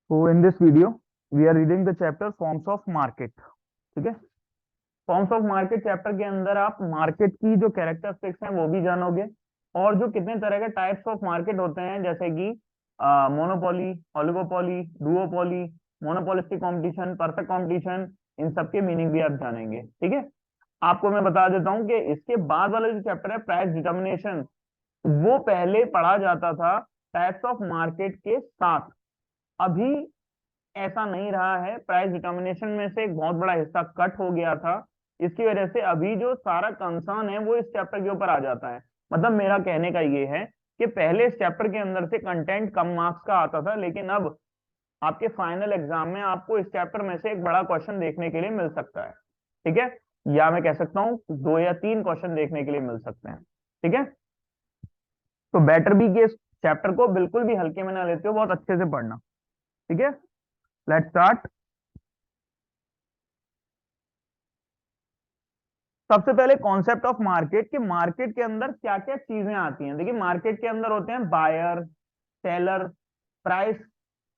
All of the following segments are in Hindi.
So in this video, we are reading the chapter Forms of Market. ठीक है। फॉर्म्स ऑफ मार्केट चैप्टर के अंदर आप मार्केट की जो कैरेक्टरिस्टिक्स हैं वो भी जानोगे, और जो कितने तरह के टाइप्स ऑफ मार्केट होते हैं, जैसे कि monopoly, oligopoly, duopoly, monopolistic competition, perfect competition, इन सब के मीनिंग भी आप जानेंगे। ठीक है। आपको मैं बता देता हूं कि इसके बाद वाला जो चैप्टर है प्राइस डिटर्मिनेशन, वो पहले पढ़ा जाता था टाइप्स ऑफ मार्केट के साथ। अभी ऐसा नहीं रहा है, प्राइस डिटर्मिनेशन में से एक बहुत बड़ा हिस्सा कट हो गया था। इसकी वजह से अभी जो सारा कंसर्न है वो इस चैप्टर के ऊपर आ जाता है। मतलब मेरा कहने का ये है कि पहले इस चैप्टर के अंदर से कंटेंट कम मार्क्स का आता था, लेकिन अब आपके फाइनल एग्जाम में आपको इस चैप्टर में से एक बड़ा क्वेश्चन देखने के लिए मिल सकता है। ठीक है। या मैं कह सकता हूँ 2 या 3 क्वेश्चन देखने के लिए मिल सकते हैं। ठीक है। तो बेटर भी कि इस चैप्टर को बिल्कुल भी हल्के में ना लेते हो, बहुत अच्छे से पढ़ना। ठीक है। Let's start. सबसे पहले कॉन्सेप्ट ऑफ मार्केट, कि मार्केट के अंदर क्या क्या चीजें आती हैं। देखिए, मार्केट के अंदर होते हैं बायर, सेलर, प्राइस,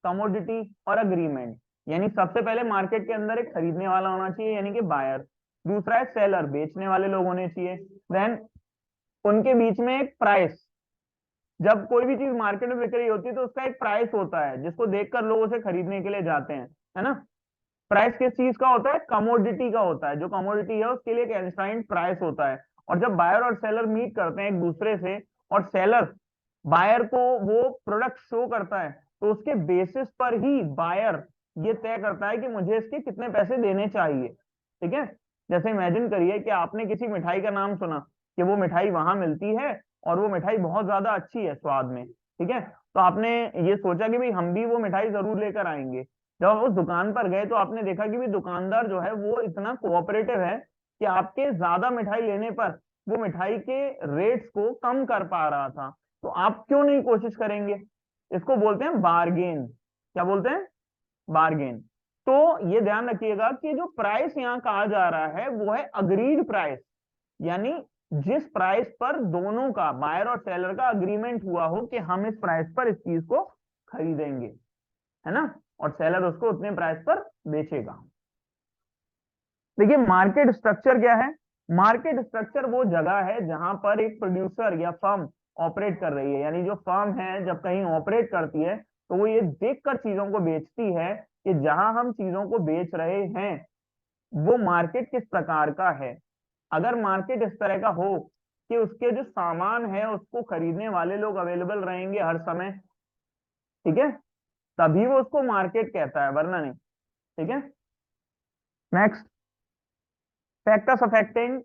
कमोडिटी और अग्रीमेंट। यानी सबसे पहले मार्केट के अंदर एक खरीदने वाला होना चाहिए, यानी कि बायर। दूसरा है सेलर, बेचने वाले लोग होने चाहिए। देन उनके बीच में एक प्राइस। जब कोई भी चीज मार्केट में बिक रही होती है तो उसका एक प्राइस होता है जिसको देखकर लोग उसे खरीदने के लिए जाते हैं, है ना। प्राइस किस चीज का होता है? कमोडिटी का होता है। जो कमोडिटी है उसके लिए एक एस्टाइन्ड प्राइस होता है। और जब बायर और सेलर मीट करते हैं एक दूसरे से, और सेलर बायर को वो प्रोडक्ट शो करता है, तो उसके बेसिस पर ही बायर ये तय करता है कि मुझे इसके कितने पैसे देने चाहिए। ठीक है। जैसे इमेजिन करिए कि आपने किसी मिठाई का नाम सुना कि वो मिठाई वहां मिलती है, और वो मिठाई बहुत ज्यादा अच्छी है स्वाद में। ठीक है। तो आपने ये सोचा कि भाई हम भी वो मिठाई जरूर लेकर आएंगे। जब आप उस दुकान पर गए तो आपने देखा कि भी दुकानदार जो है वो इतना कोऑपरेटिव है कि आपके ज्यादा मिठाई लेने पर वो मिठाई के रेट्स को कम कर पा रहा था। तो आप क्यों नहीं कोशिश करेंगे? इसको बोलते हैं बार्गेन। क्या बोलते हैं? बार्गेन। तो ये ध्यान रखिएगा कि जो प्राइस यहाँ कहा जा रहा है वो है अग्रीड प्राइस। यानी जिस प्राइस पर दोनों का, बायर और सेलर का, अग्रीमेंट हुआ हो कि हम इस प्राइस पर इस चीज को खरीदेंगे, है ना। और सेलर उसको उतने प्राइस पर बेचेगा। देखिए, मार्केट स्ट्रक्चर क्या है? मार्केट स्ट्रक्चर वो जगह है जहां पर एक प्रोड्यूसर या फर्म ऑपरेट कर रही है। यानी जो फर्म है जब कहीं ऑपरेट करती है तो वो ये देखकर चीजों को बेचती है कि जहां हम चीजों को बेच रहे हैं वो मार्केट किस प्रकार का है। अगर मार्केट इस तरह का हो कि उसके जो सामान है उसको खरीदने वाले लोग अवेलेबल रहेंगे हर समय, ठीक है, तभी वो उसको मार्केट कहता है, वरना नहीं। ठीक है। Next, factors affecting.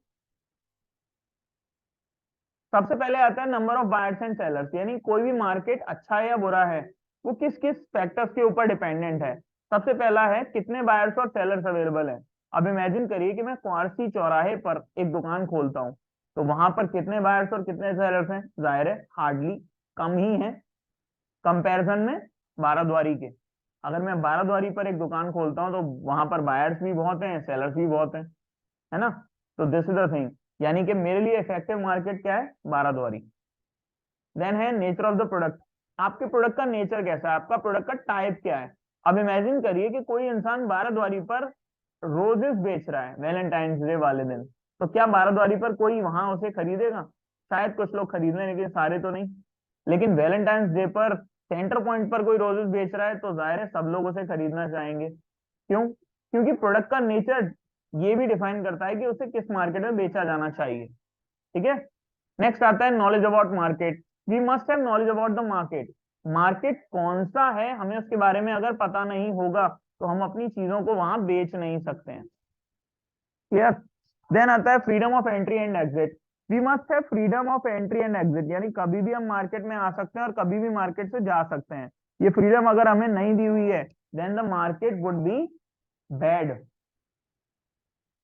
सबसे पहले आता है number of buyers and sellers. यानी कोई भी मार्केट अच्छा है या बुरा है वो किस किस फैक्टर्स के ऊपर डिपेंडेंट है। सबसे पहला है कितने बायर्स और सेलर्स अवेलेबल है। अब इमेजिन करिए कि मैं क्वारसी चौराहे पर एक दुकान खोलता हूँ, तो वहां पर कितने बायर्स और कितने सेलर्स हैं? जाहिर है हार्डली कम ही है कंपैरिजन में बाराद्वारी के। अगर मैं बाराद्वारी पर एक दुकान खोलता हूँ तो वहां पर बायर्स भी बहुत हैं, सेलर्स भी बहुत हैं, है ना। तो दिस इज द थिंग। यानी कि मेरे लिए इफेक्टिव मार्केट क्या है? बाराद्वारी। देन है नेचर ऑफ द प्रोडक्ट। आपके प्रोडक्ट का नेचर कैसा है, आपका प्रोडक्ट का टाइप क्या है। अब इमेजिन करिए कि कोई इंसान बाराद्वारी पर रोजेस बेच रहा है वैलेंटाइंस डे वाले दिन, तो क्या बाराद्वारी पर कोई वहां उसे खरीदेगा? शायद कुछ लोग खरीद लें, लेकिन सारे तो नहीं। लेकिन वैलेंटाइंस डे पर सेंटर पॉइंट पर कोई रोजेस बेच रहा है तो जाहिर है सब लोग उसे खरीदना चाहेंगे। क्यों? क्योंकि प्रोडक्ट का नेचर ये भी डिफाइन करता है कि उसे किस मार्केट में बेचा जाना चाहिए। ठीक है। नेक्स्ट आता है knowledge about market. We must have knowledge about the market. Market कौन सा है हमें उसके बारे में अगर पता नहीं होगा तो हम अपनी चीजों को वहां बेच नहीं सकते हैं। क्लियर? देन आता है freedom of entry and exit. We must have freedom of entry and exit. यानी कभी भी हम मार्केट में आ सकते हैं और कभी भी मार्केट से जा सकते हैं। ये फ्रीडम अगर हमें नहीं दी हुई है then the market would be bad.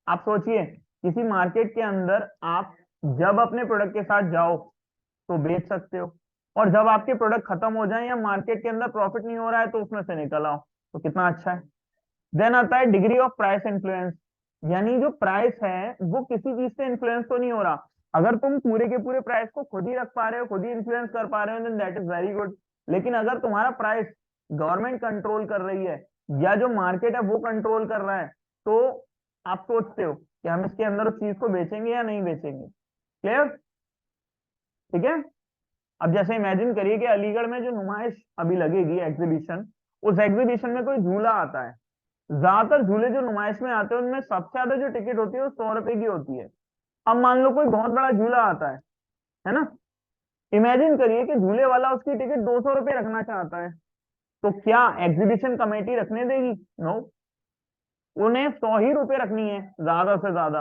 आप सोचिए, किसी मार्केट के अंदर आप जब अपने प्रोडक्ट के साथ जाओ तो बेच सकते हो, और जब आपके प्रोडक्ट खत्म हो जाए या मार्केट के अंदर प्रॉफिट नहीं हो रहा है तो उसमें से निकल आओ, तो कितना अच्छा है। देन आता है डिग्री ऑफ प्राइस इन्फ्लुएंस। यानी जो प्राइस है वो किसी चीज से इन्फ्लुएंस तो नहीं हो रहा। अगर तुम पूरे के पूरे प्राइस को खुद ही रख पा रहे हो, खुद ही इन्फ्लुएंस कर पा रहे हो, then that is very good. लेकिन अगर तुम्हारा प्राइस गवर्नमेंट कंट्रोल कर रही है या जो मार्केट है वो कंट्रोल कर रहा है, तो आप सोचते हो कि हम इसके अंदर उस चीज को बेचेंगे या नहीं बेचेंगे। क्लियर? ठीक है। अब जैसे इमेजिन करिए कि अलीगढ़ में जो नुमाइश अभी लगेगी, एग्जीबिशन, उस एग्जीबिशन में कोई झूला आता है। ज्यादातर झूले जो नुमाइश में आते हैं उनमें सबसे ज्यादा जो टिकट होती है वो 100 रुपए की होती है। अब मान लो कोई बहुत बड़ा झूला आता है ना, इमेजिन करिए कि झूले वाला उसकी टिकट 200 रुपये रखना चाहता है, तो क्या एग्जीबिशन कमेटी रखने देगी? नो, उन्हें 100 ही रुपए रखनी है ज्यादा से ज्यादा।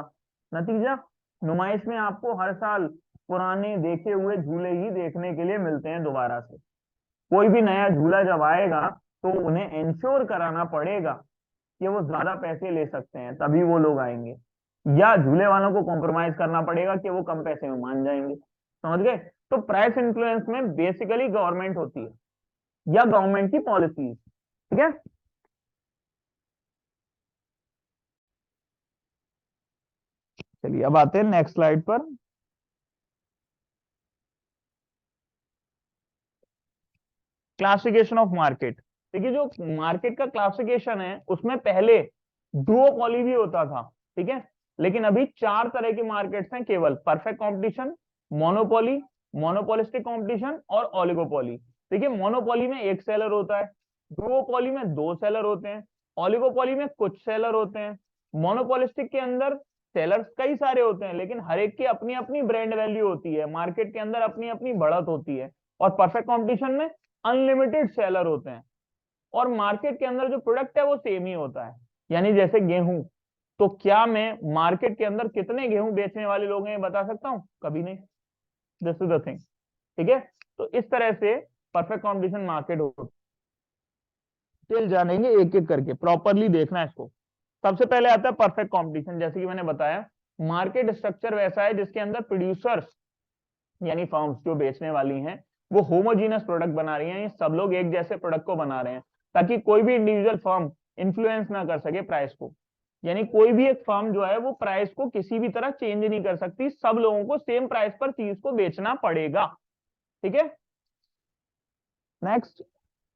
नतीजा, नुमाइश में आपको हर साल पुराने देखे हुए झूले ही देखने के लिए मिलते हैं दोबारा से। कोई भी नया झूला जब आएगा तो उन्हें इंश्योर कराना पड़ेगा कि वो ज्यादा पैसे ले सकते हैं, तभी वो लोग आएंगे, या झूले वालों को कॉम्प्रोमाइज करना पड़ेगा कि वो कम पैसे में मान जाएंगे। समझ गए? तो प्राइस इन्फ्लुएंस में बेसिकली गवर्नमेंट होती है या गवर्नमेंट की पॉलिसी। ठीक है। चलिए अब आते हैं नेक्स्ट स्लाइड पर। Classification of market. देखिए जो मार्केट का क्लासिफिकेशन है उसमें पहले डुओपोली भी होता था, ठीक है, लेकिन अभी 4 तरह की मार्केट्स हैं केवल: perfect competition, monopoly, monopolistic competition और ओलिगोपोली। देखिए मोनोपोली में एक सेलर होता है, डुओपोली में 2 सेलर होते हैं, ओलिगोपोली में कुछ सेलर होते हैं, मोनोपोलिस्टिक के अंदर सेलर्स कई सारे होते हैं लेकिन हर एक की अपनी अपनी ब्रांड वैल्यू होती है, मार्केट के अंदर अपनी अपनी बढ़त होती है। और परफेक्ट कंपटीशन में अनलिमिटेड सेलर होते हैं और मार्केट के अंदर जो प्रोडक्ट है वो सेम ही होता है। यानी जैसे गेहूं, तो क्या मैं मार्केट के अंदर कितने गेहूं बेचने वाले लोग हैं ये बता सकता हूं? कभी नहीं। This is the thing. ठीक है। तो इस तरह से परफेक्ट कॉम्पिटिशन मार्केट हो, चल जानेंगे एक एक करके, प्रॉपरली देखना है इसको। सबसे पहले आता है परफेक्ट कंपटीशन। जैसे कि मैंने बताया, मार्केट स्ट्रक्चर वैसा है जिसके अंदर प्रोड्यूसर्स यानी फर्म्स जो बेचने वाली हैं वो होमोजीनस प्रोडक्ट बना रही हैं, ये सब लोग एक जैसे प्रोडक्ट को बना रहे हैं ताकि कोई भी इंडिविजुअल फर्म इन्फ्लुएंस ना कर सके प्राइस को। यानी कोई भी एक फर्म जो है वो प्राइस को किसी भी तरह चेंज नहीं कर सकती, सब लोगों को सेम प्राइस पर चीज को बेचना पड़ेगा। ठीक है। नेक्स्ट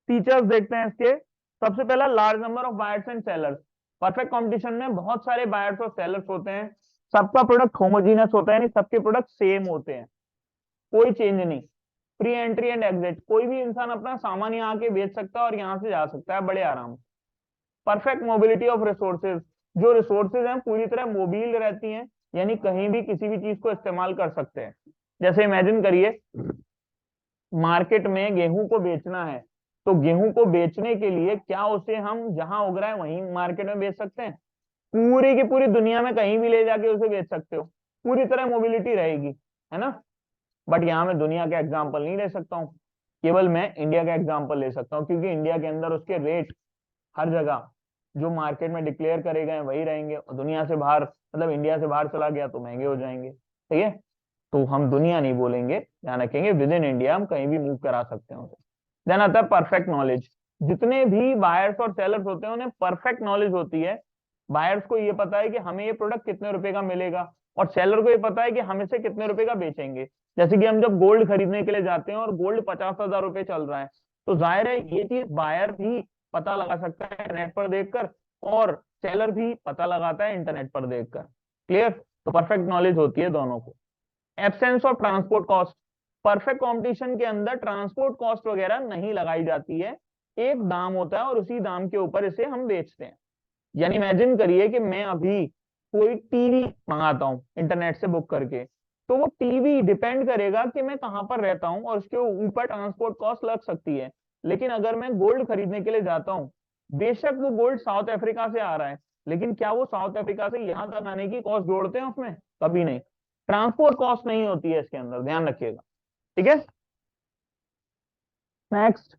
फीचर्स देखते हैं इसके। सबसे पहला, large number of buyers and sellers. Perfect competition में बहुत सारे बायर्स और सेलर्स होते हैं, सबका प्रोडक्ट होमोजीनस होता है यानी सबके प्रोडक्ट सेम होते हैं, कोई चेंज नहीं। फ्री एंट्री एंड एग्जिट, कोई भी इंसान अपना सामान यहाँ आके बेच सकता है और यहाँ से जा सकता है बड़े आराम से। परफेक्ट मोबिलिटी ऑफ रिसोर्सेज, जो रिसोर्सेज हैं पूरी तरह मोबिल रहती हैं यानी कहीं भी किसी भी चीज को इस्तेमाल कर सकते हैं। जैसे इमेजिन करिए मार्केट में गेहूं को बेचना है, तो गेहूं को बेचने के लिए क्या उसे हम जहां उग रहा है वहीं मार्केट में बेच सकते हैं? पूरी की पूरी दुनिया में कहीं भी ले जाके उसे बेच सकते हो, पूरी तरह मोबिलिटी रहेगी, है ना। बट यहाँ मैं दुनिया का एग्जाम्पल नहीं ले सकता हूँ, केवल मैं इंडिया का एग्जाम्पल ले सकता हूँ क्योंकि इंडिया के अंदर उसके रेट हर जगह जो मार्केट में डिक्लेयर करे गए वही रहेंगे, और दुनिया से बाहर मतलब इंडिया से बाहर चला गया तो महंगे हो जाएंगे। ठीक है। तो हम दुनिया नहीं बोलेंगे, ध्यान रखेंगे विद इन इंडिया हम कहीं भी मूव करा सकते हैं उसे। देन आता है परफेक्ट नॉलेज। जितने भी बायर्स और सेलर्स होते हैं उन्हें परफेक्ट नॉलेज होती है। बायर्स को ये पता है कि हमें ये प्रोडक्ट कितने रुपए का मिलेगा और सेलर को ये पता है कि हम इसे कितने रुपए का बेचेंगे। जैसे कि हम जब गोल्ड खरीदने के लिए जाते हैं और गोल्ड 50,000 रुपए चल रहा है, तो जाहिर है ये चीज बायर भी पता लगा सकता है नेट पर देखकर और सेलर भी पता लगाता है इंटरनेट पर देखकर। क्लियर? तो परफेक्ट नॉलेज होती है दोनों को। Absence of transport cost. Perfect competition के अंदर ट्रांसपोर्ट कॉस्ट वगैरह नहीं लगाई जाती है, एक दाम होता है और उसी दाम के ऊपर इसे हम बेचते हैं। यानी इमेजिन करिए कि मैं अभी कोई टीवी मंगाता हूं इंटरनेट से बुक करके, तो वो टीवी डिपेंड करेगा कि मैं कहां पर रहता हूं और उसके ऊपर ट्रांसपोर्ट कॉस्ट लग सकती है। लेकिन अगर मैं गोल्ड खरीदने के लिए जाता हूं, बेशक वो गोल्ड साउथ अफ्रीका से आ रहा है, लेकिन क्या वो साउथ अफ्रीका से यहां तक आने की कॉस्ट जोड़ते हैं उसमें? कभी नहीं। ट्रांसपोर्ट कॉस्ट नहीं होती है इसके अंदर, ध्यान रखिएगा। ठीक है। नेक्स्ट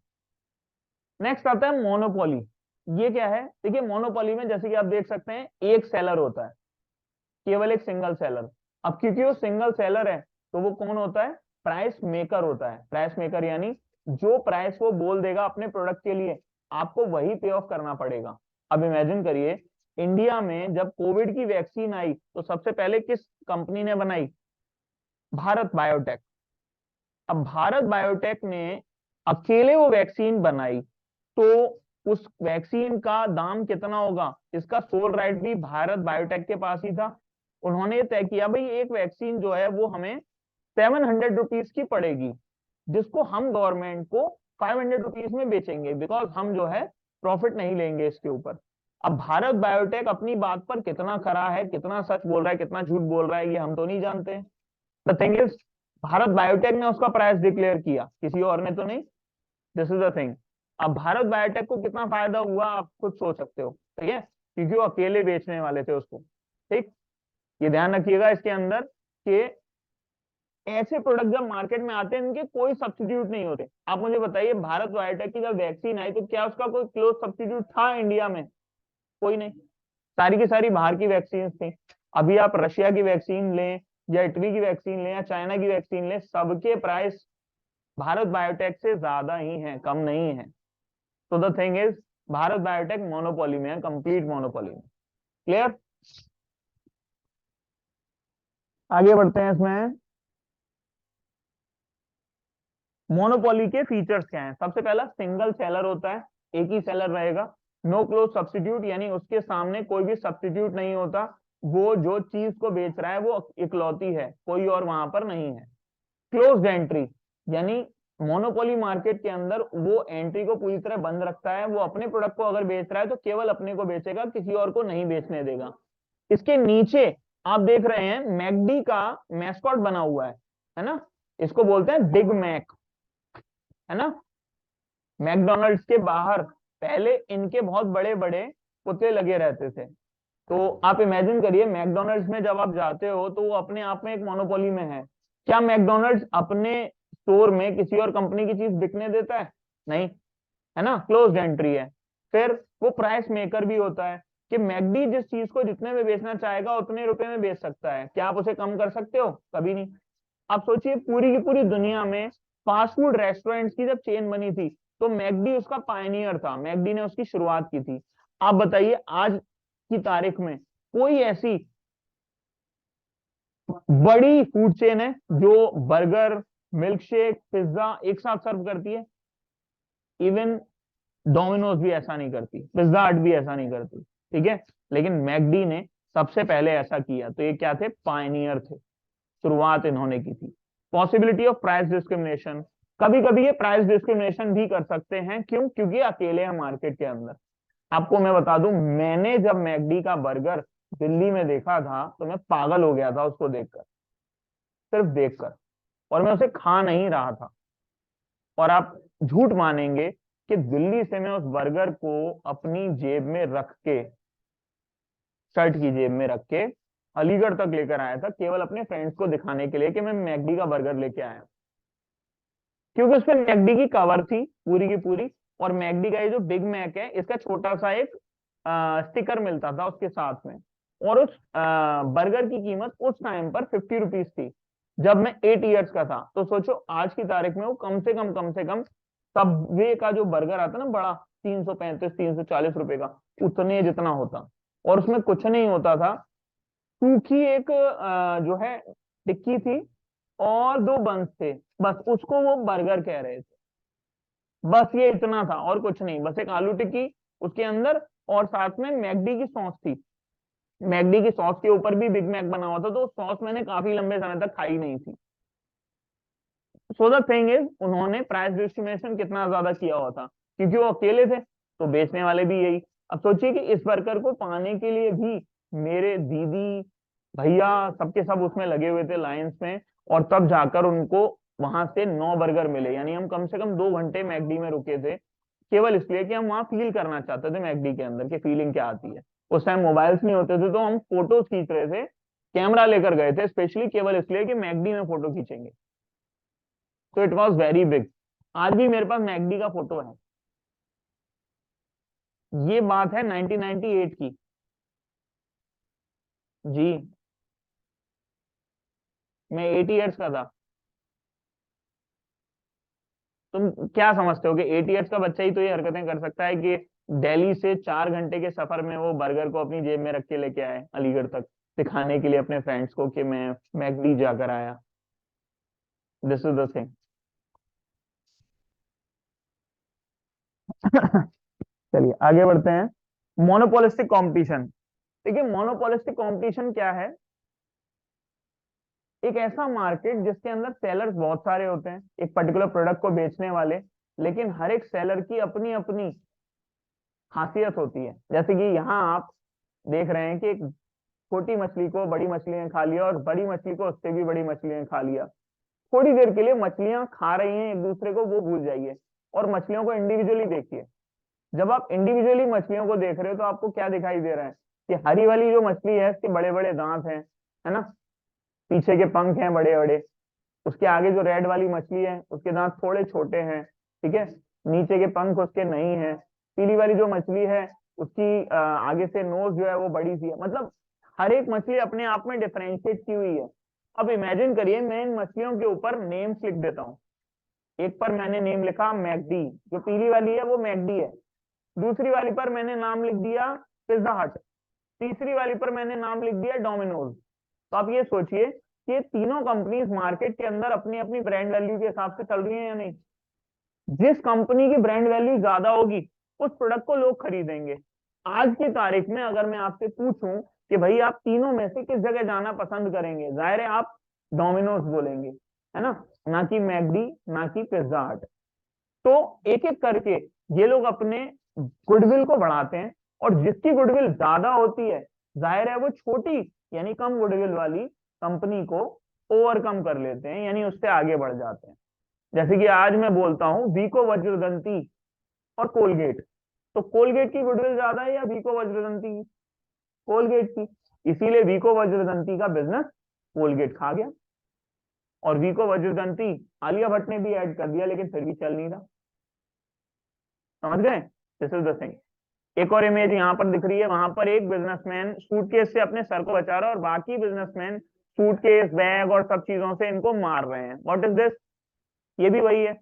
नेक्स्ट आता है मोनोपोली। ये क्या है? देखिए मोनोपोली में जैसे कि आप देख सकते हैं एक सेलर होता है, केवल एक सिंगल सेलर। अब क्योंकि वो सिंगल सेलर है तो वो कौन होता है? प्राइस मेकर होता है। प्राइस मेकर यानी जो प्राइस वो बोल देगा अपने प्रोडक्ट के लिए आपको वही पे ऑफ करना पड़ेगा। अब इमेजिन करिए इंडिया में जब कोविड की वैक्सीन आई तो सबसे पहले किस कंपनी ने बनाई? भारत बायोटेक। अब भारत बायोटेक ने अकेले वो वैक्सीन बनाई, तो उस वैक्सीन का दाम कितना होगा, इसका सोल राइट भी भारत बायोटेक के पास ही था। उन्होंने तय किया भाई एक वैक्सीन जो है वो हमें 700 रुपीज की पड़ेगी, जिसको हम गवर्नमेंट को 500 रुपीज में बेचेंगे, बिकॉज हम जो है प्रॉफिट नहीं लेंगे इसके ऊपर। अब भारत बायोटेक अपनी बात पर कितना खरा है, कितना सच बोल रहा है, कितना झूठ बोल रहा है, ये हम तो नहीं जानते। The thing is, Bharat biotech ने उसका प्राइस डिक्लेयर किया, किसी और ने तो नहीं। This is the thing. अब भारत बायोटेक को कितना फायदा हुआ आप खुद सोच सकते हो, ठीक है, क्योंकि वो अकेले बेचने वाले थे उसको। ठीक, ये ध्यान रखिएगा इसके अंदर कि ऐसे प्रोडक्ट जब मार्केट में आते हैं इनके कोई सब्स्टिट्यूट नहीं होते। आप मुझे बताइए, भारत बायोटेक की जब वैक्सीन आई तो क्या उसका कोई क्लोज सब्स्टिट्यूट था इंडिया में? कोई नहीं, सारी की सारी बाहर की वैक्सीन थी। अभी आप रशिया की वैक्सीन लें या इटली की वैक्सीन लें या चाइना की वैक्सीन लें, सबके प्राइस भारत बायोटेक से ज्यादा ही हैं, कम नहीं है। तो the thing is, Bharat biotech monopoly में है, कंप्लीट मोनोपोली में। क्लियर? आगे बढ़ते हैं इसमें। मोनोपोली के फीचर्स क्या हैं? सबसे पहला, सिंगल सेलर होता है, एक ही सेलर रहेगा। नो क्लोज सब्स्टिट्यूट, यानी उसके सामने कोई भी सब्स्टिट्यूट नहीं होता, वो जो चीज को बेच रहा है वो इकलौती है, कोई और वहां पर नहीं है। क्लोज्ड एंट्री, यानी मोनोपोली मार्केट के अंदर वो एंट्री को पूरी तरह बंद रखता है, वो अपने प्रोडक्ट को अगर बेच रहा है तो केवल अपने को बेचेगा, किसी और को नहीं बेचने देगा। इसके नीचे आप देख रहे हैं मैकडी का मैस्कॉट बना हुआ है ना, इसको बोलते हैं बिग मैक, है ना। मैकडोनल्ड्स के बाहर पहले इनके बहुत बड़े बड़े पुतले लगे रहते थे। तो आप इमेजिन करिए, मैकडोनल्ड्स में जब आप जाते हो तो वो अपने आप में एक मोनोपोली में है। क्या मैकडोनल्ड्स अपने स्टोर में किसी और कंपनी की चीज बिकने देता है? नहीं, है ना, क्लोज्ड एंट्री है। फिर वो प्राइस मेकर भी होता है कि मैकडी जिस चीज को जितने में बेचना चाहेगा उतने रुपए में बेच सकता है। क्या आप उसे कम कर सकते हो? कभी नहीं। आप सोचिए, पूरी की पूरी दुनिया में फास्ट फूड रेस्टोरेंट्स की जब चेन बनी थी तो मैकडी उसका पायनियर था, मैकडी ने उसकी शुरुआत की थी। आप बताइए, आज की तारीख में कोई ऐसी बड़ी फूड चेन है जो बर्गर, मिल्क शेक, पिज्जा एक साथ सर्व करती है? इवन डोमिनोज भी ऐसा नहीं करती, पिज्जा हट भी ऐसा नहीं करती, ठीक है। लेकिन मैकडी ने सबसे पहले ऐसा किया, तो ये क्या थे? पायनियर थे, शुरुआत इन्होंने की थी। पॉसिबिलिटी ऑफ प्राइस डिस्क्रिमिनेशन, कभी कभी ये प्राइस डिस्क्रिमिनेशन भी कर सकते हैं, क्यों? क्योंकि अकेले हैं मार्केट के अंदर। आपको मैं बता दूं, मैंने जब मैकडी का बर्गर दिल्ली में देखा था तो मैं पागल हो गया था उसको देखकर, सिर्फ देखकर, और मैं उसे खा नहीं रहा था। और आप झूठ मानेंगे कि दिल्ली से मैं उस बर्गर को अपनी जेब में रख के, शर्ट की जेब में रख के अलीगढ़ तक लेकर आया था, केवल अपने फ्रेंड्स को दिखाने के लिए कि मैं मैकडी का बर्गर लेके आया हूं। क्योंकि उस पर मैकडी की कवर थी पूरी की पूरी, और मैकडी का ये जो बिग मैक है इसका छोटा सा एक स्टिकर मिलता था उसके साथ में। और उस बर्गर की कीमत उस टाइम पर 50 रुपीज थी, जब मैं 8 ईयर्स का था। तो सोचो आज की तारीख में वो कम से कम सबवे का जो बर्गर आता ना बड़ा, 335 340 रुपए का, उतने जितना होता। और उसमें कुछ नहीं होता था, सूखी एक जो है टिक्की थी और दो बंस थे, बस उसको वो बर्गर कह रहे थे। बस ये इतना था और कुछ नहीं, बस एक आलू टिक्की उसके अंदर, और साथ में मैकडी की सॉस थी। मैकडी की सॉस के ऊपर भी बिग मैक बना हुआ था, तो सॉस मैंने काफी लंबे समय तक खाई नहीं थी। सो द थिंग इज, उन्होंने प्राइस डिस्क्रिमिनेशन कितना ज्यादा किया हुआ था, क्योंकि वो अकेले थे तो बेचने वाले भी यही। अब सोचिए कि इस बर्गर को पाने के लिए भी मेरे दीदी, भैया, सबके सब उसमें लगे हुए थे लाइंस में, और तब जाकर उनको वहां से 9 बर्गर मिले। यानी हम कम से कम 2 घंटे मैकडी में रुके थे, केवल इसलिए कि हम वहां फील करना चाहते थे मैकडी के अंदर की फीलिंग क्या आती है। उस टाइम मोबाइल्स नहीं होते थे तो हम फोटोज खींच रहे थे, कैमरा लेकर गए थे स्पेशली केवल इसलिए कि मैकडी में फोटो खींचेंगे। तो इट वॉज वेरी बिग। आज भी मेरे पास मैकडी का फोटो है। ये बात है 1998 की। जी, मैं 8 ईयर्स का था। तुम क्या समझते हो कि 8 ईयर्स का बच्चा ही तो ये हरकतें कर सकता है कि दिल्ली से 4 घंटे के सफर में वो बर्गर को अपनी जेब में रख के लेके आए अलीगढ़ तक, दिखाने के लिए अपने फ्रेंड्स को कि मैं मैकडी जाकर आया। This is the thing. चलिए आगे बढ़ते हैं। Monopolistic competition. देखिए मोनोपोलिस्टिक कंपटीशन क्या है? एक ऐसा मार्केट जिसके अंदर सेलर्स बहुत सारे होते हैं एक पर्टिकुलर प्रोडक्ट को बेचने वाले, लेकिन हर एक सेलर की अपनी अपनी खासियत होती है। जैसे कि यहाँ आप देख रहे हैं कि एक छोटी मछली को बड़ी मछली ने खा लिया और बड़ी मछली को उससे भी बड़ी मछली ने खा लिया। थोड़ी देर के लिए मछलियां खा रही हैं एक दूसरे को, वो भूल जाइए और मछलियों को इंडिविजुअली देखिए। जब आप इंडिविजुअली मछलियों को देख रहे हो तो आपको क्या दिखाई दे रहा है कि हरी वाली जो मछली है इसके बड़े बड़े दांत हैं, है ना, पीछे के पंख हैं बड़े बड़े। उसके आगे जो रेड वाली मछली है उसके दांत थोड़े छोटे हैं, ठीक है, नीचे के पंख उसके नहीं है। पीली वाली जो मछली है उसकी आगे से नोज जो है वो बड़ी सी है। मतलब हर एक मछली अपने आप में डिफरेंशिएट की हुई है। अब इमेजिन करिए मैं इन मछलियों के ऊपर नेम्स लिख देता हूँ। एक पर मैंने नेम लिखा मैकडी, जो पीली वाली है वो मैकडी है। दूसरी वाली पर मैंने नाम लिख दिया पिज्जा हट। तीसरी वाली पर मैंने नाम लिख दिया डोमिनोज। तो आप ये सोचिए कि ये तीनों कंपनीज मार्केट के अंदर अपनी अपनी ब्रांड वैल्यू के हिसाब से चल रही है या नहीं? जिस कंपनी की ब्रांड वैल्यू ज्यादा होगी उस प्रोडक्ट को लोग खरीदेंगे। आज की तारीख में अगर मैं आपसे पूछूं कि भाई आप तीनों में से किस जगह जाना पसंद करेंगे, जाहिर है आप डोमिनोज बोलेंगे, है ना कि मैकडी, ना कि पिज्जा हट। तो एक एक करके ये लोग अपने गुडविल को बढ़ाते हैं और जिसकी गुडविल ज्यादा होती है जाहिर है वो छोटी यानी कम गुडविल वाली कंपनी को ओवरकम कर लेते हैं, यानी उससे आगे बढ़ जाते हैं। जैसे कि आज मैं बोलता हूं वीको वज्रदंती और कोलगेट, तो कोलगेट की गुडविल ज्यादा है या वीको वज्रदंती की? कोलगेट की। इसीलिए वीको वज्रदंती का बिजनेस कोलगेट खा गया और वीको वज्रदंती आलिया भट्ट ने भी ऐड कर दिया लेकिन फिर भी चल नहीं रहा। समझ गए? This is the thing. एक और इमेज यहाँ पर दिख रही है, वहां पर एक बिजनेसमैन सूटकेस से अपने सर को बचा रहा है और बाकी बिजनेसमैन सूटकेस बैग और सब चीजों से इनको मार रहे हैं। What is this? ये भी वही है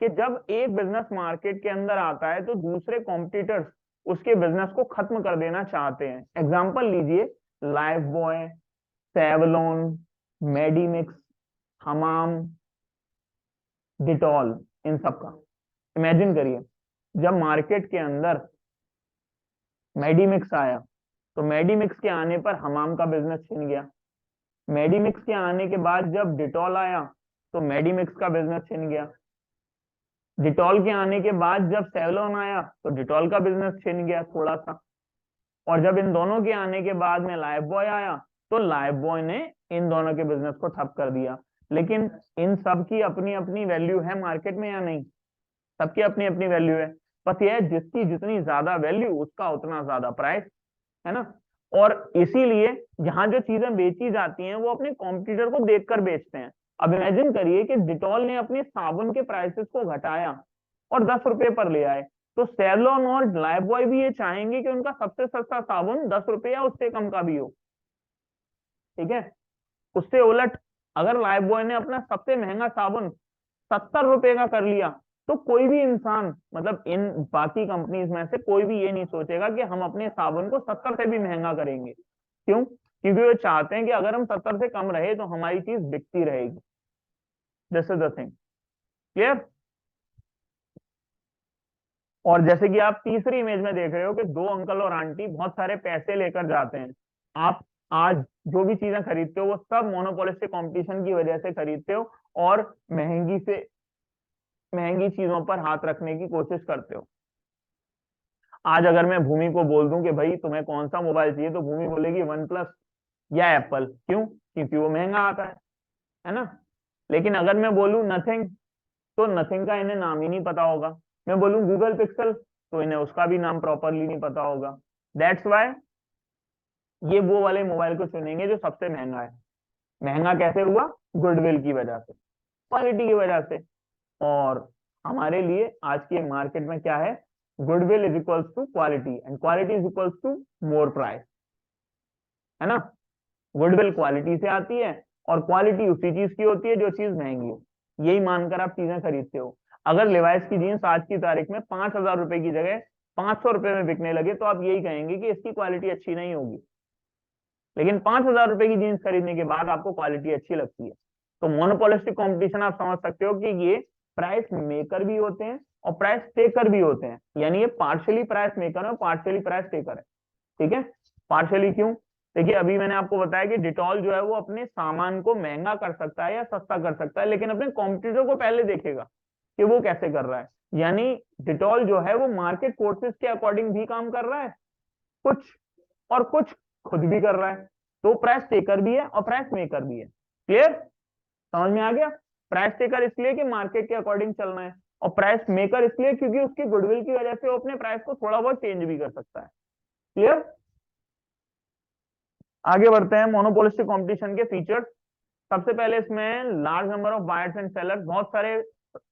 कि जब एक बिजनेस मार्केट के अंदर आता है तो दूसरे कॉम्पिटिटर्स उसके बिजनेस को खत्म कर देना चाहते हैं। एग्जाम्पल लीजिए, लाइफ बॉय, सेवलॉन, मेडिमिक्स, हमाम, डिटॉल, इन सब का इमेजिन करिए। जब मार्केट के अंदर मेडिमिक्स आया तो मेडिमिक्स के आने पर हमाम का बिजनेस छिन गया। मेडिमिक्स के आने के बाद जब डिटॉल आया तो मेडिमिक्स का बिजनेस छिन गया। डिटॉल के आने के बाद जब सेवलॉन आया तो डिटॉल का बिजनेस छिन गया थोड़ा सा। और जब इन दोनों के आने के बाद में लाइफ बॉय आया तो लाइफ बॉय ने इन दोनों के बिजनेस को ठप कर दिया। लेकिन इन सब की अपनी अपनी वैल्यू है मार्केट में या नहीं? सबकी अपनी अपनी वैल्यू है। बस ये है जिसकी जितनी ज्यादा वैल्यू उसका उतना ज्यादा प्राइस, है ना। और इसीलिए यहाँ जो चीजें बेची जाती हैं वो अपने कॉम्पिटिटर को देखकर बेचते हैं। अब इमेजिन करिए कि डिटॉल ने अपने साबुन के प्राइसेस को घटाया और 10 रुपए पर ले आए, तो सेवलॉन और लाइफबॉय भी ये चाहेंगे कि उनका सबसे सस्ता साबुन 10 रुपए या उससे कम का भी हो, ठीक है। उससे उलट अगर लाइफबॉय ने अपना सबसे महंगा साबुन 70 रुपए का कर लिया तो कोई भी इंसान, मतलब इन बाकी कंपनीज में से कोई भी ये नहीं सोचेगा कि हम अपने साबुन को 70 से भी महंगा करेंगे। क्यों? क्योंकि वो चाहते हैं कि अगर हम 70 से कम रहे तो हमारी चीज बिकती रहेगी। This is the thing. Clear? और जैसे कि आप तीसरी इमेज में देख रहे हो कि दो अंकल और आंटी बहुत सारे पैसे लेकर जाते हैं। आप आज जो भी चीजें खरीदते हो वो सब मोनोपोलिस्टिक कंपटीशन की वजह से खरीदते हो और महंगी से महंगी चीजों पर हाथ रखने की कोशिश करते हो। आज अगर मैं भूमि को बोल दूं कि भाई तुम्हें कौन सा मोबाइल चाहिए, तो भूमि बोलेगी वन प्लस या एप्पल। क्यों? क्योंकि वो महंगा आता है ना। लेकिन अगर मैं बोलूं नथिंग, तो नथिंग का इन्हें नाम ही नहीं पता होगा। मैं बोलूं गूगल पिक्सल तो इन्हें उसका भी नाम प्रॉपरली नहीं पता होगा। दैट्स वाई ये वो वाले मोबाइल को चुनेंगे जो सबसे महंगा है। महंगा कैसे हुआ? गुडविल की वजह से, क्वालिटी की वजह से। और हमारे लिए आज के मार्केट में क्या है? Goodwill is equals to quality and quality is equals to more price, है ना। गुडविल क्वालिटी से आती है और क्वालिटी उसी चीज की होती है जो चीज महंगी हो। यही मानकर आप चीजें खरीदते हो। अगर लिवाइस की जीन्स आज की तारीख में 5,000 रुपए की जगह 500 रुपए में बिकने लगे तो आप यही कहेंगे कि इसकी क्वालिटी अच्छी नहीं होगी। लेकिन 5,000 रुपए की जीन्स खरीदने के बाद आपको क्वालिटी अच्छी लगती है। तो मोनोपोलिस्टिक कंपटीशन आप समझ सकते हो कि ये प्राइस मेकर भी होते हैं और प्राइस टेकर भी होते हैं, यानी ये पार्शियली प्राइस मेकर है और पार्शियली प्राइस टेकर है। ठीक है, पार्शियली क्यों? देखिए अभी मैंने आपको बताया कि डिटॉल जो है वो अपने सामान को महंगा कर सकता है या सस्ता कर सकता है, लेकिन अपने कॉम्पिटिटर को पहले देखेगा कि वो कैसे कर रहा है। यानी डिटॉल जो है वो मार्केट फोर्सेस के अकॉर्डिंग भी काम कर रहा है कुछ, और कुछ खुद भी कर रहा है। तो प्राइस टेकर भी है और प्राइस मेकर भी है। क्लियर, समझ में आ गया? प्राइस टेकर इसलिए कि मार्केट के अकॉर्डिंग चलना है, और प्राइस मेकर इसलिए क्योंकि उसकी गुडविल की वजह से वो अपने प्राइस को थोड़ा बहुत चेंज भी कर सकता है। क्लियर, आगे बढ़ते हैं मोनोपोलिस्टिक कंपटीशन के फीचर्स। सबसे पहले इसमें large number of buyers and sellers, बहुत सारे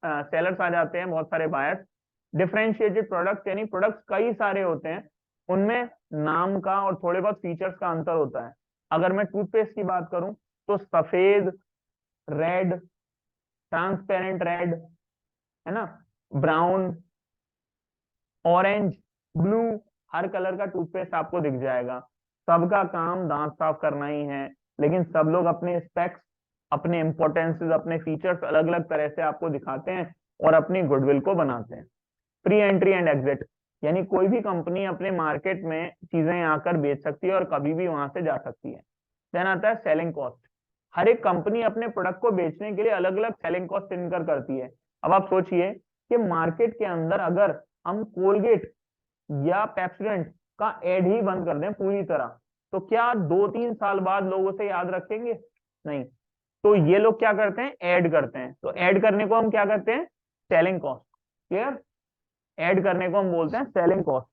सेलर्स आ जाते हैं, बहुत सारे बायर्स। डिफरेंशिएटेड प्रोडक्ट्स, यानी प्रोडक्ट्स कई सारे होते हैं, उनमें नाम का और थोड़े बहुत फीचर्स का अंतर होता है। अगर मैं टूथपेस्ट की बात करूं तो सफेद, रेड, ट्रांसपेरेंट रेड, है ना, ब्राउन, ऑरेंज, ब्लू, हर कलर का टूथपेस्ट आपको दिख जाएगा। सबका काम दांत साफ करना ही है, लेकिन सब लोग अपने स्पेक्स, अपने इंपॉर्टेंसेस, अपने फीचर्स अलग अलग तरह से आपको दिखाते हैं और अपनी गुडविल को बनाते हैं। प्री एंट्री एंड एग्जिट, यानी कोई भी कंपनी अपने मार्केट में चीजें आकर बेच सकती है और कभी भी वहां से जा सकती है। देन आता है सेलिंग कॉस्ट। हर एक कंपनी अपने प्रोडक्ट को बेचने के लिए अलग अलग सेलिंग कॉस्ट इनकर करती है। अब आप सोचिए कि मार्केट के अंदर अगर हम कोलगेट या पेप्सोडेंट का एड ही बंद कर दें पूरी तरह, तो क्या 2-3 साल बाद लोग उसे याद रखेंगे? नहीं। तो ये लोग क्या करते हैं, ऐड करते हैं। तो ऐड करने को हम क्या करते हैं, सेलिंग कॉस्ट। क्लियर, ऐड करने को हम बोलते हैं सेलिंग कॉस्ट।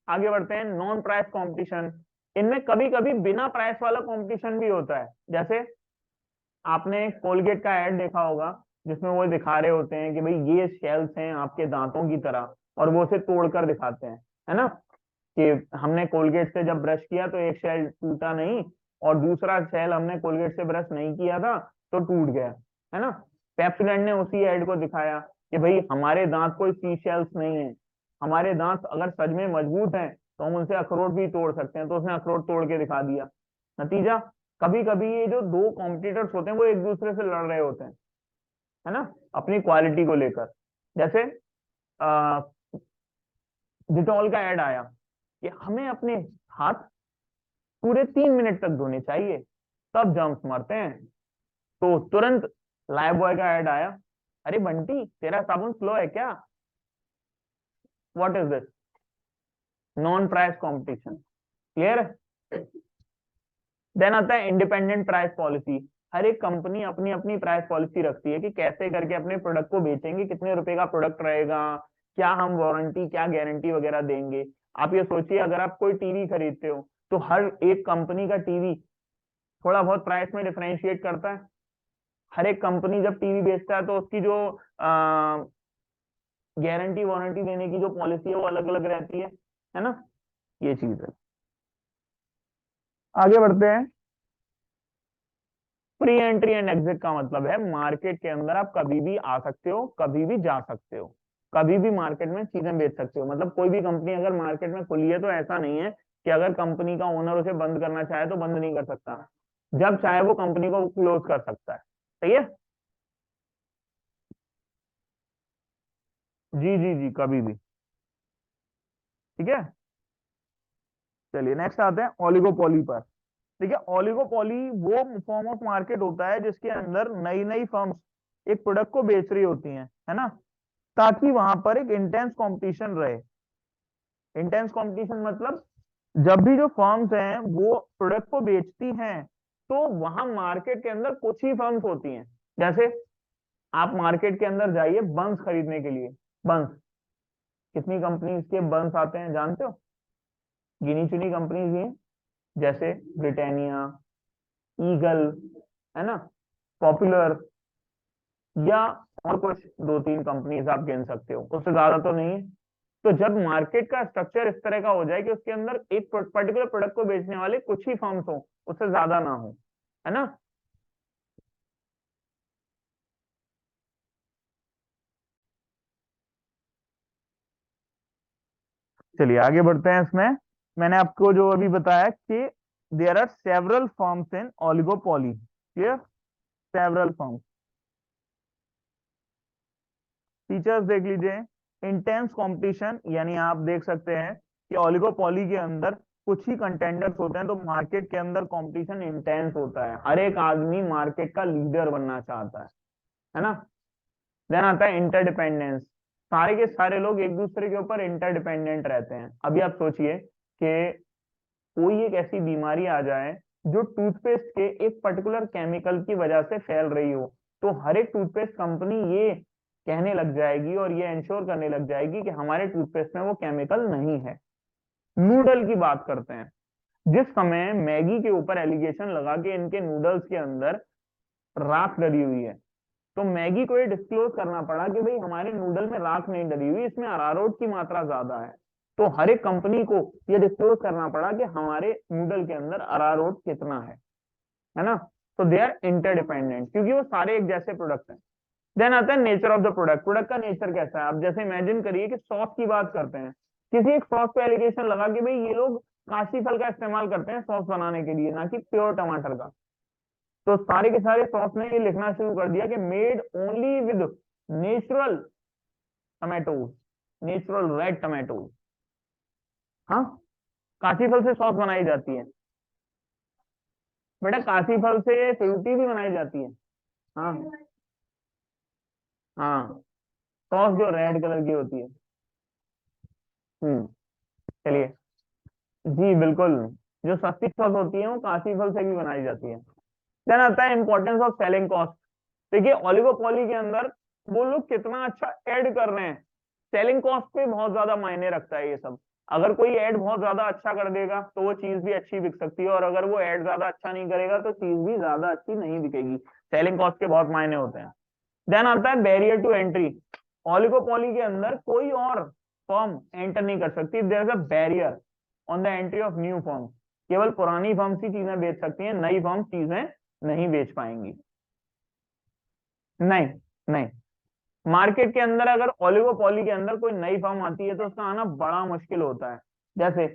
आगे बढ़ते हैं नॉन प्राइस कंपटीशन। इनमें कभी कभी बिना प्राइस वाला कंपटीशन भी होता है। जैसे आपने कोलगेट का ऐड देखा होगा जिसमें वो दिखा रहे होते हैं कि भाई ये शेल्स हैं आपके दांतों की तरह, और वो उसे तोड़कर दिखाते हैं, है ना, कि हमने कोलगेट से जब ब्रश किया तो एक शेल टूटा नहीं, और दूसरा शेल हमने कोलगेट से ब्रश नहीं किया था तो टूट गया, है ना। पेप्सोडेंट ने उसी ऐड को दिखाया कि भाई हमारे दांत कोई सी शेल्स नहीं है, हमारे दांत अगर सच में मजबूत हैं तो हम उनसे अखरोट भी तोड़ सकते हैं। तो उसने अखरोट तोड़ के दिखा दिया। नतीजा, कभी कभी ये जो दो कॉम्पिटिटर्स होते हैं वो एक दूसरे से लड़ रहे होते हैं, है ना, अपनी क्वालिटी को लेकर। जैसे डिटॉल का ऐड आया कि हमें अपने हाथ पूरे 3 मिनट तक धोने चाहिए, तब जर्म्स मरते हैं। तो तुरंत लाइफ बॉय का ऐड आया, अरे बंटी तेरा साबुन स्लो है क्या? What is this? Non price competition. Clear है? देन आता है इंडिपेंडेंट प्राइस पॉलिसी। हर एक कंपनी अपनी अपनी प्राइस पॉलिसी रखती है कि कैसे करके अपने प्रोडक्ट को बेचेंगे, कितने रुपए का प्रोडक्ट रहेगा, क्या हम वारंटी क्या गारंटी वगैरह देंगे। आप ये सोचिए अगर आप कोई टीवी खरीदते हो तो हर एक कंपनी का टीवी थोड़ा बहुत प्राइस में डिफरेंशिएट करता है। हर एक कंपनी जब टीवी बेचता है तो उसकी जो गारंटी वारंटी देने की जो पॉलिसी है वो अलग अलग रहती है ना, ये चीज है। आगे बढ़ते हैं। प्री एंट्री एंड एग्जिट का मतलब है मार्केट के अंदर आप कभी भी आ सकते हो, कभी भी जा सकते हो, कभी भी मार्केट में चीजें बेच सकते हो। मतलब कोई भी कंपनी अगर मार्केट में खुली है तो ऐसा नहीं है कि अगर कंपनी का ओनर उसे बंद करना चाहे तो बंद नहीं कर सकता, जब चाहे वो कंपनी को क्लोज कर सकता है। सही है, जी जी जी, कभी भी। ठीक है, चलिए नेक्स्ट आते हैं ओलिगोपोली पर। देखिए ओलिगोपोली वो फॉर्म ऑफ मार्केट होता है जिसके अंदर नई नई फर्म्स एक प्रोडक्ट को बेच रही होती हैं, है ना, ताकि वहां पर एक इंटेंस कंपटीशन रहे। इंटेंस कंपटीशन मतलब जब भी जो फर्म्स हैं वो प्रोडक्ट को बेचती हैं तो वहां मार्केट के अंदर कुछ ही फर्म्स होती हैं। जैसे आप मार्केट के अंदर जाइए बंस खरीदने के लिए, बंस, कितनी कंपनीज के बंस आते हैं जानते हो? गिनी चुनी कंपनीज ही हैं, जैसे ब्रिटानिया, ईगल, है ना, पॉपुलर, या और कुछ 2-3 कंपनीज आप गिन सकते हो, उससे ज्यादा तो नहीं है। तो जब मार्केट का स्ट्रक्चर इस तरह का हो जाए कि उसके अंदर एक पर्टिकुलर प्रोडक्ट को बेचने वाले कुछ ही फर्म्स हो, उससे ज्यादा ना हो, है ना। चलिए आगे बढ़ते हैं इसमें। मैंने आपको जो अभी बताया कि there are several firms in oligopoly. Clear, several firms. Features देख लीजिए। इंटेंस कंपटीशन, यानी आप देख सकते हैं कि ओलिगोपॉली के अंदर कुछ ही कंटेंडर्स होते हैं, तो मार्केट के अंदर कंपटीशन इंटेंस होता है, हर एक आदमी मार्केट का लीडर बनना चाहता है ना। देन आता है इंटरडिपेंडेंस, सारे के सारे लोग एक दूसरे के ऊपर इंटरडिपेंडेंट रहते हैं। अभी आप सोचिए कि कोई एक ऐसी बीमारी आ जाए जो टूथपेस्ट के एक पर्टिकुलर केमिकल की वजह से फैल रही हो, तो हर एक टूथपेस्ट कंपनी ये कहने लग जाएगी और ये इंश्योर करने लग जाएगी कि हमारे टूथपेस्ट में वो केमिकल नहीं है। नूडल की बात करते हैं, जिस समय मैगी के ऊपर एलिगेशन लगा के इनके नूडल्स के अंदर राख डली हुई है, तो मैगी को ये डिस्क्लोज करना पड़ा कि भाई हमारे नूडल में राख नहीं डली हुई, इसमें अरारोट की मात्रा ज्यादा है। तो हर एक कंपनी को ये डिस्क्लोज करना पड़ा कि हमारे नूडल के अंदर अरारोट कितना है ना। तो दे आर इंटरडिपेंडेंट, क्योंकि वो सारे एक जैसे प्रोडक्ट हैं। देन आता है nature of the product, product का नेचर कैसा है। आप जैसे इमेजिन करिए कि सॉस की बात करते हैं, किसी एक सॉस पे एलिगेशन लगा कि भाई ये लोग काशी फल का इस्तेमाल करते हैं सॉस बनाने के लिए, ना कि प्योर टमाटर का। तो सारे के सारे सॉस ने ये लिखना शुरू कर दिया कि made only with natural tomatoes, natural red tomatoes. हाँ, काशी फल से सॉस बनाई जाती है बेटा, काशी फल से फ्रूटी भी बनाई जाती है। हाँ हाँ, सॉस जो रेड कलर की होती है। चलिए, जी बिल्कुल, जो सस्ती सॉस होती है वो काशी फल से भी बनाई जाती है। देन आता है इंपॉर्टेंस ऑफ सेलिंग कॉस्ट। देखिए ओलिगोपॉली के अंदर वो लोग कितना अच्छा ऐड कर रहे हैं, सेलिंग कॉस्ट पे बहुत ज्यादा मायने रखता है ये सब। अगर कोई ऐड बहुत ज्यादा अच्छा कर देगा तो वो चीज भी अच्छी बिक सकती है, और अगर वो ऐड ज्यादा अच्छा नहीं करेगा तो चीज भी ज्यादा अच्छी नहीं बिकेगी। सेलिंग कॉस्ट के बहुत मायने होते हैं। देन आता है बैरियर टू एंट्री। ओलिगोपॉली के अंदर कोई और फर्म एंटर नहीं कर सकती, there is a barrier on the entry of new firm. केवल पुरानी फर्म्स ही चीजें बेच सकती हैं, नई फर्म चीजें नहीं बेच पाएंगी। नहीं, नहीं, मार्केट के अंदर अगर ओलिगोपॉली के अंदर कोई नई फर्म आती है तो उसका आना बड़ा मुश्किल होता है। जैसे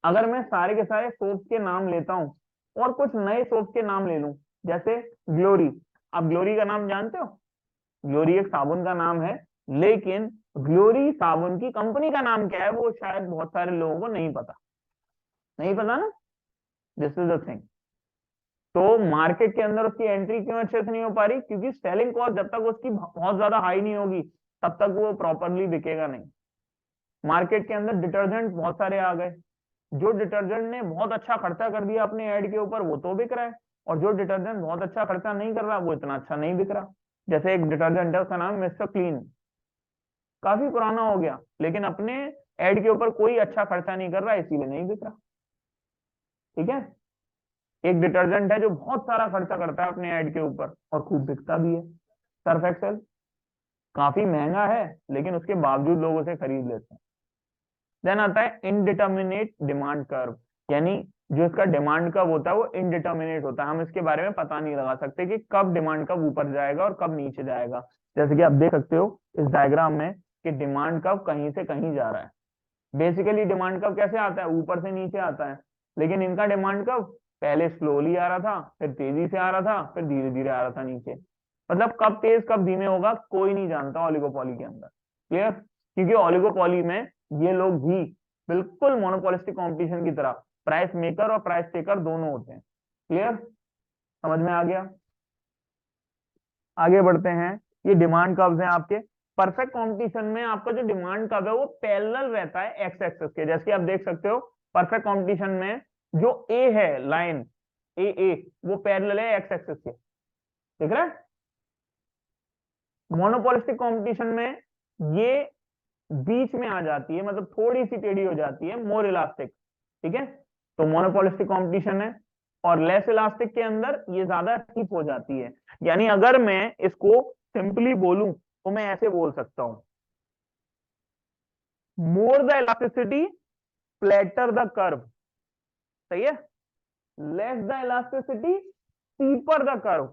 अगर मैं सारे के सारे सोप्स के नाम लेता हूं और कुछ नए सोप्स के नाम ले लूं, जैसे ग्लोरी। आप ग्लोरी का नाम जानते हो? ग्लोरी एक साबुन का नाम है, लेकिन ग्लोरी साबुन की कंपनी का नाम क्या है वो शायद बहुत सारे लोगों को नहीं पता। नहीं पता ना, दिस इज द थिंग। तो मार्केट के अंदर उसकी एंट्री क्यों अच्छे से नहीं हो पा रही? क्योंकि सेलिंग कॉस्ट जब तक उसकी बहुत ज्यादा हाई नहीं होगी तब तक वो प्रॉपरली बिकेगा नहीं। मार्केट के अंदर डिटर्जेंट बहुत सारे आ गए, जो डिटर्जेंट ने बहुत अच्छा खर्चा कर दिया अपने ऐड के ऊपर वो तो बिक रहा है, और जो डिटर्जेंट बहुत अच्छा खर्चा नहीं कर रहा वो इतना अच्छा नहीं बिक रहा। जैसे एक डिटर्जेंट है, उसका नाम मिस्टर क्लीन, काफी पुराना हो गया लेकिन अपने ऐड के ऊपर कोई अच्छा खर्चा नहीं कर रहा, इसीलिए नहीं बिक रहा। ठीक है। एक डिटर्जेंट है जो बहुत सारा खर्चा करता है अपने ऐड के ऊपर और खूब बिकता भी है, सर्फ एक्सेल। काफी महंगा है लेकिन उसके बावजूद लोग उसे खरीद लेते हैं। देन आता है इनडिटर्मिनेट डिमांड कर्व, यानी जो इसका डिमांड कर्व होता है वो इनडिटर्मिनेट होता है, हम इसके बारे में पता नहीं लगा सकते कि कब डिमांड कर्व ऊपर जाएगा और कब नीचे जाएगा। जैसे कि आप देख सकते हो इस डायग्राम में कि डिमांड कर्व कहीं से कहीं जा रहा है। बेसिकली डिमांड कर्व कैसे आता है? ऊपर से नीचे आता है, लेकिन इनका डिमांड कर्व पहले स्लोली आ रहा था, फिर तेजी से आ रहा था, फिर धीरे धीरे आ रहा था नीचे। मतलब कब तेज कब धीमे होगा कोई नहीं जानता ओलिगोपॉली के अंदर। क्लियर? क्योंकि ओलिगोपॉली में ये लोग भी बिल्कुल मोनोपोलिस्टिक कंपटीशन की तरह प्राइस मेकर और प्राइस टेकर दोनों होते हैं। क्लियर? समझ में आ गया? आगे बढ़ते हैं। ये डिमांड कर्व्स हैं आपके। परफेक्ट कंपटीशन में आपका जो डिमांड कर्व है वो पैरेलल रहता है एक्स एक्सेस के, जैसे आप देख सकते हो परफेक्ट कंपटीशन में जो ए है लाइन, ए वो पैरेलल है एक्स एक्सेस के। देख रहा है? मोनोपोलिस्टिक कंपटीशन में ये बीच में आ जाती है, मतलब थोड़ी सी टेढ़ी हो जाती है, मोर इलास्टिक। ठीक है, तो मोनोपोलिस्टिक कंपटीशन है। और लेस इलास्टिक के अंदर ये ज्यादा स्टीप हो जाती है। यानी अगर मैं इसको सिंपली बोलूं तो मैं ऐसे बोल सकता हूं, more the elasticity flatter the curve. सही है? Less the elasticity steeper the curve.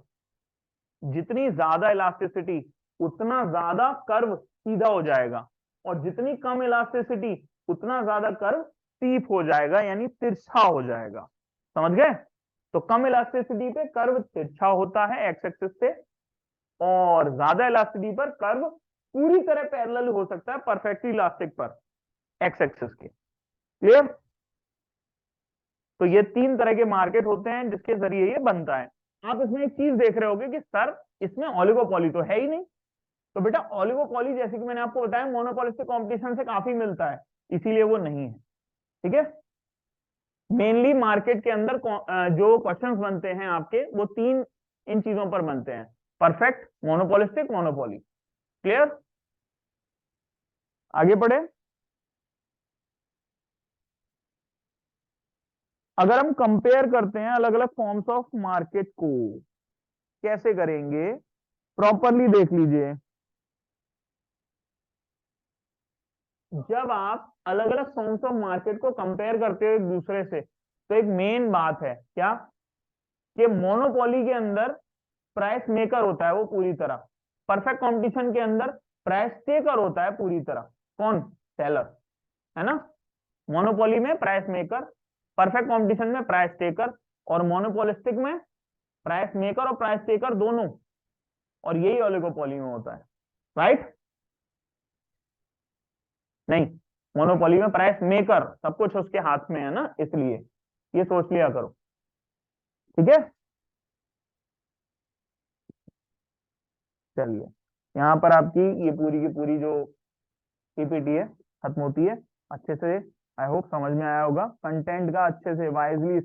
जितनी ज्यादा इलास्टिसिटी उतना ज्यादा कर्व सीधा हो जाएगा, और जितनी कम इलास्टिसिटी उतना ज्यादा कर्व स्टीप हो जाएगा, यानी तिरछा हो जाएगा। समझ गए? तो कम इलास्टिसिटी पे कर्व तिरछा होता है एक्स एक्सिस से, और ज्यादा इलास्टिसिटी पर कर्व पूरी तरह पैरेलल हो सकता है परफेक्टली इलास्टिक पर एक्स एक्सिस के। क्लियर? तो ये तीन तरह के मार्केट होते हैं जिसके जरिए ये बनता है। आप इसमें एक चीज देख रहे होगे कि सर इसमें ओलिगोपॉली तो है ही नहीं। तो बेटा ओलिगोपॉली जैसे कि मैंने आपको बताया मोनोपोलिस्टिक कंपटीशन से काफी मिलता है, इसीलिए वो नहीं है। ठीक है, मेनली मार्केट के अंदर जो क्वेश्चंस बनते हैं आपके वो तीन इन चीजों पर बनते हैं, परफेक्ट, मोनोपोलिस्टिक, मोनोपोली। क्लियर? आगे बढ़े। अगर हम कंपेयर करते हैं अलग अलग फॉर्म्स ऑफ मार्केट को, कैसे करेंगे प्रॉपरली देख लीजिए। जब आप अलग अलग फॉर्म्स ऑफ मार्केट को कंपेयर करते हो एक दूसरे से, तो एक मेन बात है क्या, कि मोनोपोली के अंदर प्राइस मेकर होता है वो पूरी तरह, परफेक्ट कंपटीशन के अंदर प्राइस टेकर होता है पूरी तरह। कौन? सेलर, है ना। मोनोपोली में प्राइस मेकर, परफेक्ट कंपटीशन में प्राइस टेकर, और मोनोपोलिस्टिक में प्राइस मेकर और प्राइस टेकर दोनों, और यही ओलिगोपोली में होता है। राइट? नहीं, मोनोपोली में प्राइस मेकर, सब कुछ उसके हाथ में है ना, इसलिए ये सोच लिया करो। ठीक है, चलिए यहाँ पर आपकी ये पूरी की पूरी जो पीपीटी है खत्म होती है। अच्छे से आई होप समझ में आया होगा, कंटेंट का अच्छे से वाइजली